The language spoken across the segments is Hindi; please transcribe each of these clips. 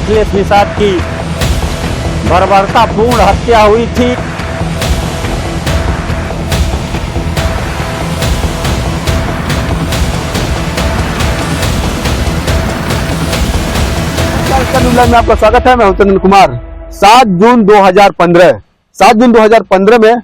अखिलेश निषाद की बर्बरतापूर्ण हत्या हुई थी। में आपका स्वागत है। मैं हूं चंदन कुमार। 7 जून 2015 में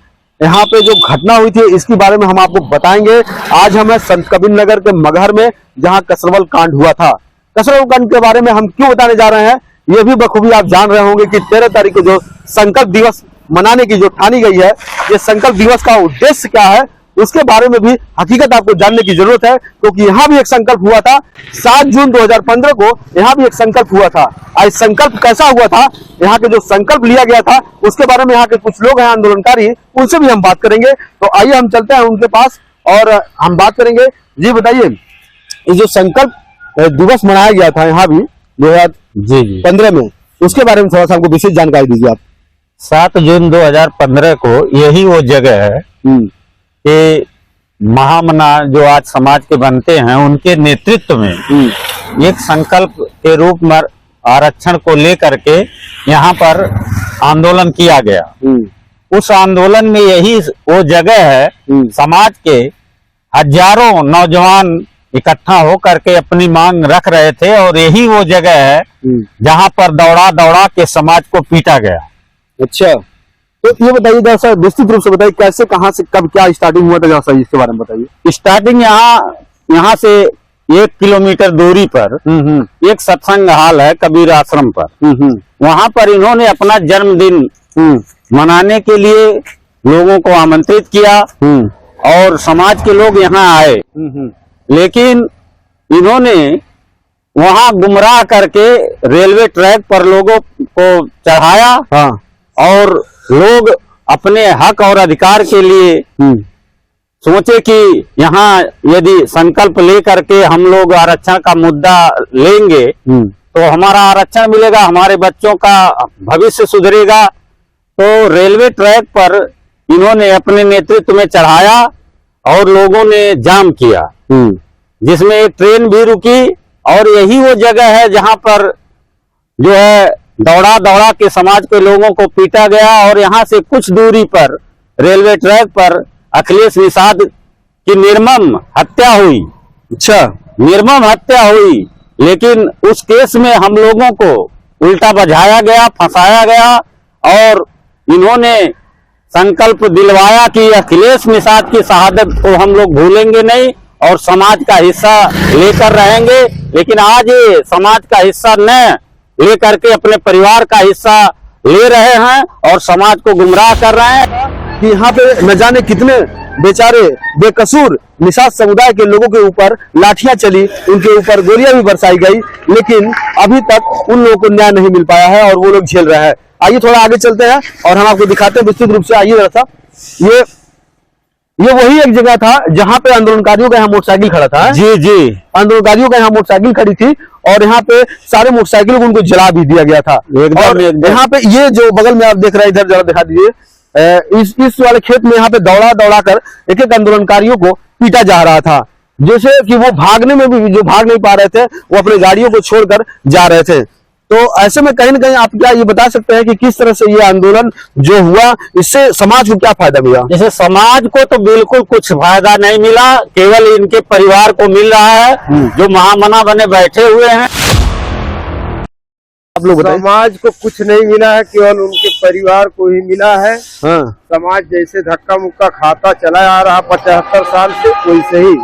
यहाँ पे जो घटना हुई थी इसके बारे में हम आपको बताएंगे। आज हम संत कबीर नगर के मगहर में जहाँ कसरवल कांड हुआ था। कसरवल कांड के बारे में हम क्यों बताने जा रहे हैं ये भी बखूबी आप जान रहे होंगे कि 13 तारीख को जो संकल्प दिवस मनाने की जो ठानी गई है, ये संकल्प दिवस का उद्देश्य क्या है उसके बारे में भी हकीकत आपको जानने की जरूरत है, क्योंकि यहाँ भी एक संकल्प हुआ था 7 जून 2015 को। यहाँ भी एक संकल्प हुआ था। आज संकल्प कैसा हुआ था, यहाँ के जो संकल्प लिया गया था उसके बारे में यहाँ के कुछ लोग हैं आंदोलनकारी, उनसे भी हम बात करेंगे। तो आइए हम चलते हैं उनके पास और हम बात करेंगे। जी बताइए, ये जो संकल्प दिवस मनाया गया था यहाँ भी 2015 में, उसके बारे में थोड़ा सा हमको विशेष जानकारी दीजिए आप। 7 जून 2015 को यही वो जगह है कि महामना जो आज समाज के बनते हैं उनके नेतृत्व में एक संकल्प के रूप में आरक्षण को लेकर के यहाँ पर आंदोलन किया गया। उस आंदोलन में यही वो जगह है, समाज के हजारों नौजवान इकट्ठा होकर के अपनी मांग रख रहे थे और यही वो जगह है जहाँ पर दौड़ा दौड़ा के समाज को पीटा गया। अच्छा, तो ये बताइए जरा सा विस्तृत रूप से बताइए कैसे, कहाँ से, कब, क्या स्टार्टिंग हुआ था, जरा सा इसके बारे में बताइए। स्टार्टिंग यहाँ से 1 किलोमीटर दूरी पर एक सत्संग हाल है कबीर आश्रम पर। वहां पर इन्होंने अपना जन्मदिन मनाने के लिए लोगों को आमंत्रित किया और समाज के लोग यहाँ आए, लेकिन इन्होंने वहां गुमराह करके रेलवे ट्रैक पर लोगों को चढ़ाया और लोग अपने हक और अधिकार के लिए सोचे कि यहाँ यदि संकल्प लेकर के हम लोग आरक्षण का मुद्दा लेंगे तो हमारा आरक्षण मिलेगा, हमारे बच्चों का भविष्य सुधरेगा। तो रेलवे ट्रैक पर इन्होंने अपने नेतृत्व में चढ़ाया और लोगों ने जाम किया, जिसमें एक ट्रेन भी रुकी। और यही वो जगह है जहां पर जो है दौड़ा दौड़ा के समाज के लोगों को पीटा गया। और यहाँ से कुछ दूरी पर रेलवे ट्रैक पर अखिलेश निषाद की निर्मम हत्या हुई। अच्छा, निर्मम हत्या हुई, लेकिन उस केस में हम लोगों को उल्टा बझाया गया, फंसाया गया और इन्होंने संकल्प दिलवाया कि अखिलेश निषाद की शहादत को हम लोग भूलेंगे नहीं और समाज का हिस्सा लेकर रहेंगे। लेकिन आज ये समाज का हिस्सा न लेकर के अपने परिवार का हिस्सा ले रहे हैं और समाज को गुमराह कर रहे हैं कि यहाँ पे न जाने कितने बेचारे बेकसूर निषाद समुदाय के लोगों के ऊपर लाठियां चली, उनके ऊपर गोलियां भी बरसाई गई, लेकिन अभी तक उन लोगों को न्याय नहीं मिल पाया है और वो लोग झेल रहे हैं। आइए थोड़ा आगे चलते हैं और हम आपको दिखाते हैं विस्तृत रूप से। आइए जरा सा, ये वही एक जगह था जहाँ पे आंदोलनकारियों का यहाँ मोटरसाइकिल खड़ा था। जी, आंदोलनकारियों का यहाँ मोटरसाइकिल खड़ी थी और यहाँ पे सारे मोटरसाइकिल को उनको जला भी दिया गया था। और यहाँ पे ये जो बगल में आप देख रहे हैं, इधर जरा दिखा दीजिए, इस वाले खेत में यहाँ पे दौड़ा दौड़ा कर एक एक आंदोलनकारियों को पीटा जा रहा था, जैसे कि वो भागने में भी जो भाग नहीं पा रहे थे वो अपनी गाड़ियों को छोड़कर जा रहे थे। तो ऐसे में कहीं न कहीं आप क्या ये बता सकते हैं कि किस तरह से ये आंदोलन जो हुआ इससे समाज को क्या फायदा मिला? जैसे समाज को तो बिल्कुल कुछ फायदा नहीं मिला, केवल इनके परिवार को मिल रहा है जो महामना बने बैठे हुए हैं। आप लोग बताइए। समाज को कुछ नहीं मिला है, केवल उनके परिवार को ही मिला है। समाज जैसे धक्का मुक्का खाता चला आ रहा 75 साल से, वैसे ही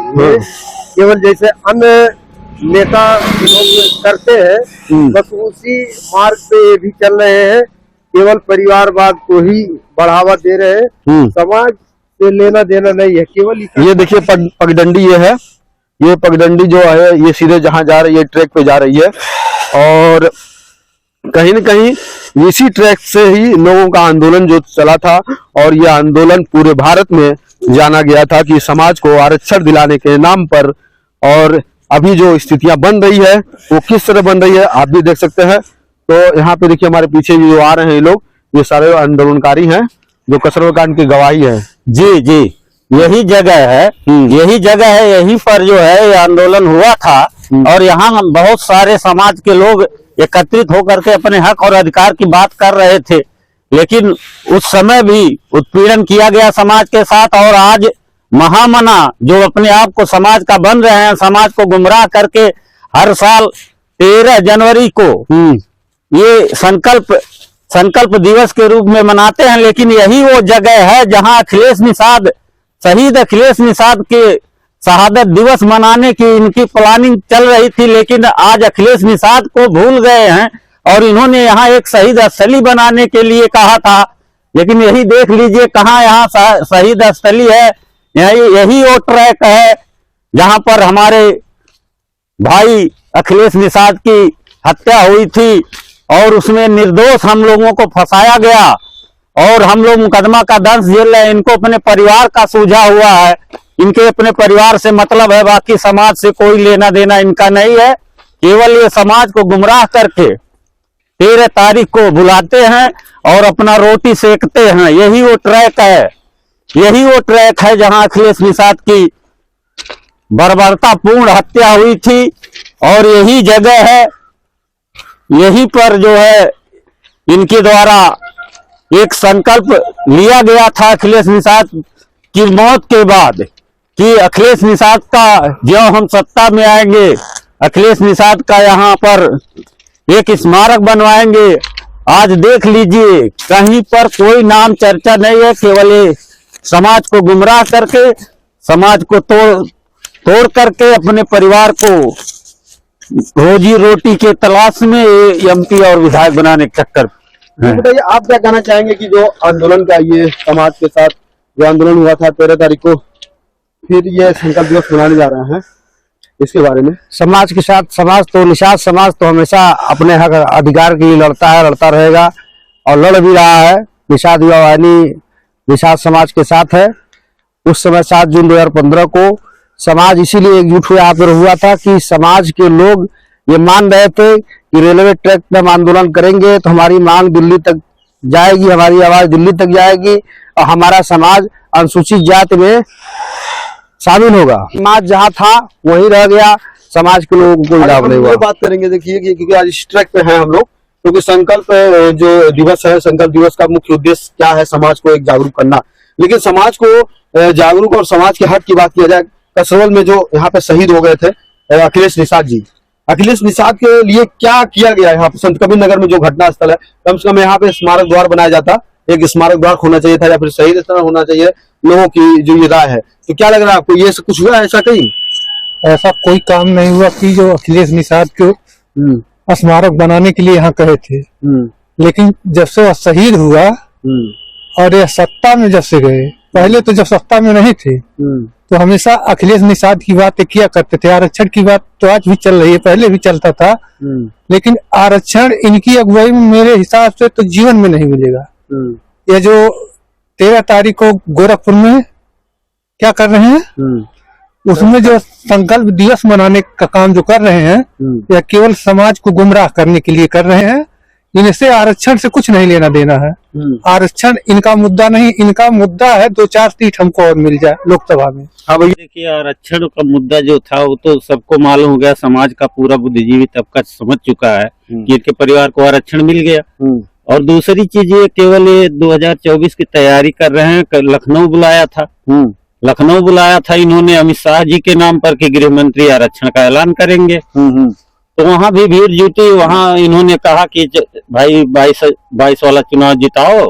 केवल जैसे अन्य नेता लोग करते हैं बस उसी मार्ग पे ये भी चल रहे हैं, केवल परिवारवाद को ही बढ़ावा दे रहे हैं। समाज से लेना देना नहीं है, केवल ये देखिए पगडंडी ये है, ये पगडंडी जो है ये सीधे जहां जा रही है ट्रैक पे जा रही है और कहीं न कहीं इसी ट्रैक से ही लोगों का आंदोलन जो चला था और ये आंदोलन पूरे भारत में जाना गया था कि समाज को आरक्षण दिलाने के नाम पर। और अभी जो स्थितियां बन रही है वो किस तरह बन रही है आप भी देख सकते हैं। तो यहाँ पे देखिए हमारे पीछे जो आ रहे हैं ये लोग, ये सारे आंदोलनकारी हैं जो कसरवल कांड की गवाही है। जी, यही जगह है, यही जगह है, यहीं पर जो है ये आंदोलन हुआ था और यहाँ हम बहुत सारे समाज के लोग एकत्रित होकर के अपने हक और अधिकार की बात कर रहे थे। लेकिन उस समय भी उत्पीड़न किया गया समाज के साथ, और आज महामना जो अपने आप को समाज का बन रहे हैं, समाज को गुमराह करके हर साल 13 जनवरी को ये संकल्प दिवस के रूप में मनाते हैं। लेकिन यही वो जगह है जहां अखिलेश निषाद, शहीद अखिलेश निषाद के शहादत दिवस मनाने की इनकी प्लानिंग चल रही थी। लेकिन आज अखिलेश निषाद को भूल गए हैं और इन्होंने यहाँ एक शहीद स्थली बनाने के लिए कहा था। लेकिन यही देख लीजिए कहाँ यहाँ शहीद स्थली है। यही वो ट्रैक है जहां पर हमारे भाई अखिलेश निषाद की हत्या हुई थी और उसमें निर्दोष हम लोगों को फंसाया गया और हम लोग मुकदमा का दंश झेल रहे हैं। इनको अपने परिवार का सूझा हुआ है, इनके अपने परिवार से मतलब है, बाकी समाज से कोई लेना देना इनका नहीं है। केवल ये समाज को गुमराह करके 13 तारीख को बुलाते हैं और अपना रोटी सेकते हैं। यही वो ट्रैक है, यही वो ट्रैक है जहां अखिलेश निषाद की बर्बरतापूर्ण हत्या हुई थी और यही जगह है, यहीं पर जो है इनके द्वारा एक संकल्प लिया गया था अखिलेश निषाद की मौत के बाद कि अखिलेश निषाद का ज्यों हम सत्ता में आएंगे, अखिलेश निषाद का यहाँ पर एक स्मारक बनवाएंगे। आज देख लीजिए कहीं पर कोई नाम चर्चा नहीं है, केवल ये समाज को गुमराह करके, समाज को तोड़ करके अपने परिवार को रोजी रोटी के तलाश में एमपी और विधायक बनाने के चक्कर। बताइए आप क्या कहना चाहेंगे कि जो आंदोलन का ये समाज के साथ जो आंदोलन हुआ था 13 तारीख को, फिर ये संकल्प दिवस मनाने जा रहे हैं, इसके बारे में? समाज के साथ, समाज तो निषाद समाज तो हमेशा अपने हक अधिकार के लिए लड़ता है, लड़ता रहेगा और लड़ भी रहा है। निषाद युवा वाहिनी निषाद समाज के साथ है। उस समय 7 जून 2015 को समाज इसीलिए एकजुट हुआ था कि समाज के लोग ये मान रहे थे कि रेलवे ट्रैक पे हम आंदोलन करेंगे तो हमारी मांग दिल्ली तक जाएगी, हमारी आवाज दिल्ली तक जाएगी और हमारा समाज अनुसूचित जाति में शामिल होगा। समाज जहाँ था वहीं रह गया, समाज के लोगों को कोई लाभ नहीं हुआ। बात करेंगे, देखिए क्योंकि आज इस ट्रैक पे हैं हम लोग, क्योंकि संकल्प जो दिवस है, संकल्प दिवस का मुख्य उद्देश्य क्या है? समाज को एक जागरूक करना। लेकिन समाज को जागरूक और समाज के हक की बात किया जाए, कसरवल में जो यहाँ पे शहीद हो गए थे अखिलेश निषाद जी, अखिलेश निषाद के लिए क्या किया गया? यहाँ पे संत कबीर नगर में जो घटना स्थल है, कम से कम यहाँ पे स्मारक द्वार बनाया जाता, एक स्मारक द्वार होना चाहिए था या फिर शहीद स्थल होना चाहिए, लोगों की जो ये राय है। तो क्या लग रहा है आपको, ये कुछ हुआ ऐसा? कहीं ऐसा कोई काम नहीं हुआ कि जो अखिलेश निषाद को स्मारक बनाने के लिए यहाँ कहे थे। लेकिन जब से वह शहीद हुआ और ये सत्ता में जब से गए, पहले तो जब सत्ता में नहीं थे तो हमेशा अखिलेश निषाद की बातें किया करते थे। आरक्षण की बात तो आज भी चल रही है, पहले भी चलता था, लेकिन आरक्षण इनकी अगुवाई में मेरे हिसाब से तो जीवन में नहीं मिलेगा। ये जो 13 तारीख को गोरखपुर में क्या कर रहे हैं, उसमें जो संकल्प दिवस मनाने का काम जो कर रहे हैं, यह केवल समाज को गुमराह करने के लिए कर रहे हैं। इनसे आरक्षण से कुछ नहीं लेना देना है। आरक्षण इनका मुद्दा नहीं, इनका मुद्दा है 2-4 सीट हमको और मिल जाए लोकसभा में। हाँ भैया, देखिए आरक्षण का मुद्दा जो था वो तो सबको मालूम हो गया, समाज का पूरा बुद्धिजीवी तबका समझ चुका है कि इनके परिवार को आरक्षण मिल गया। और दूसरी चीज ये केवल ये 2024 की तैयारी कर रहे हैं। लखनऊ बुलाया था, लखनऊ बुलाया था इन्होंने अमित शाह जी के नाम पर कि गृह मंत्री आरक्षण का ऐलान करेंगे। तो वहां भी भीड़ जुटी, वहां इन्होंने कहा कि भाई 22 वाला चुनाव जिताओ,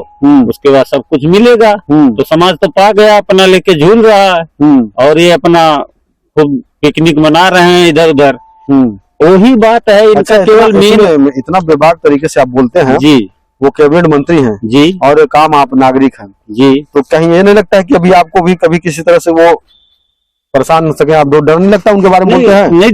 उसके बाद सब कुछ मिलेगा। तो समाज तो पा गया, अपना लेके झूल रहा है और ये अपना खूब पिकनिक मना रहे हैं इधर उधर। वही बात है इनका। अच्छा, केवल मेन इतना बेबाक तरीके से आप बोलते हैं जी, वो कैबिनेट मंत्री हैं जी और एक आम आप नागरिक हैं जी, तो कहीं ये नहीं लगता है कि अभी आपको भी कभी किसी तरह से वो परेशान हो सके? आप डर नहीं लगता उनके बारे में बोलते हैं? नहीं,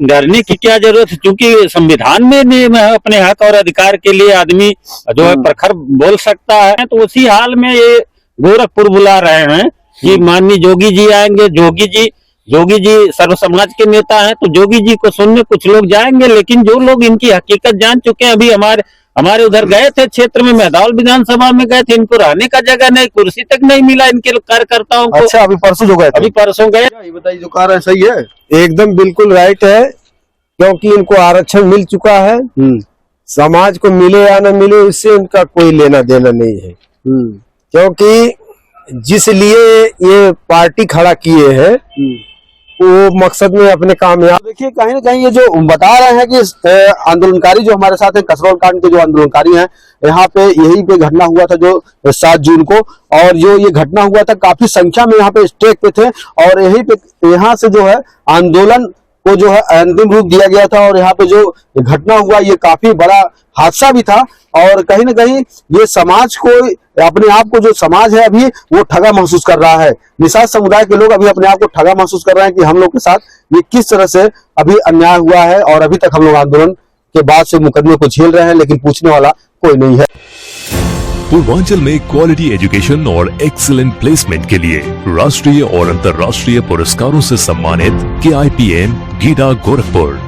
डरने की क्या जरूरत है, क्योंकि संविधान में नियम है अपने हक और अधिकार के लिए आदमी जो है प्रखर बोल सकता है। तो उसी हाल में ये गोरखपुर बुला रहे हैं कि माननीय जोगी जी आएंगे। जोगी जी सर्व समाज के नेता हैं, तो जोगी जी को सुनने कुछ लोग जाएंगे। लेकिन जो लोग इनकी हकीकत जान चुके हैं, अभी हमारे उधर गए थे क्षेत्र में, मैदाल विधानसभा में गए थे, इनको रहने का जगह नहीं, कुर्सी तक नहीं मिला इनके कार्यकर्ताओं को। अच्छा, अभी परसों जो गए थे? अभी परसों गए। ये बताइए, जो कह रहे हैं सही है? एकदम बिल्कुल राइट है। क्योंकि इनको आरक्षण मिल चुका है। समाज को मिले या न मिले उससे इनका कोई लेना देना नहीं है, क्योंकि जिस लिए ये पार्टी खड़ा किए हैं वो मकसद में अपने कामयाब। देखिए कहीं ना कहीं ये जो बता रहे हैं कि आंदोलनकारी जो हमारे साथ है, कसरौल कांड के जो आंदोलनकारी हैं, यहाँ पे यही पे घटना हुआ था जो 7 जून को, और जो ये घटना हुआ था काफी संख्या में यहाँ पे स्टेज पे थे, और यही पे यहाँ से जो है आंदोलन को जो है अंतिम रूप दिया गया था। और यहाँ पे जो घटना हुआ ये काफी बड़ा हादसा भी था, और कहीं ना कहीं ये समाज को, अपने आप को जो समाज है अभी वो ठगा महसूस कर रहा है। निषाद समुदाय के लोग अभी अपने आप को ठगा महसूस कर रहे हैं कि हम लोग के साथ ये किस तरह से अभी अन्याय हुआ है, और अभी तक हम लोग आंदोलन के बाद से मुकदमे को झेल रहे हैं, लेकिन पूछने वाला कोई नहीं है। पूर्वांचल में क्वालिटी एजुकेशन और एक्सीलेंट प्लेसमेंट के लिए राष्ट्रीय और अंतर्राष्ट्रीय पुरस्कारों से सम्मानित KIPM गीडा गोरखपुर।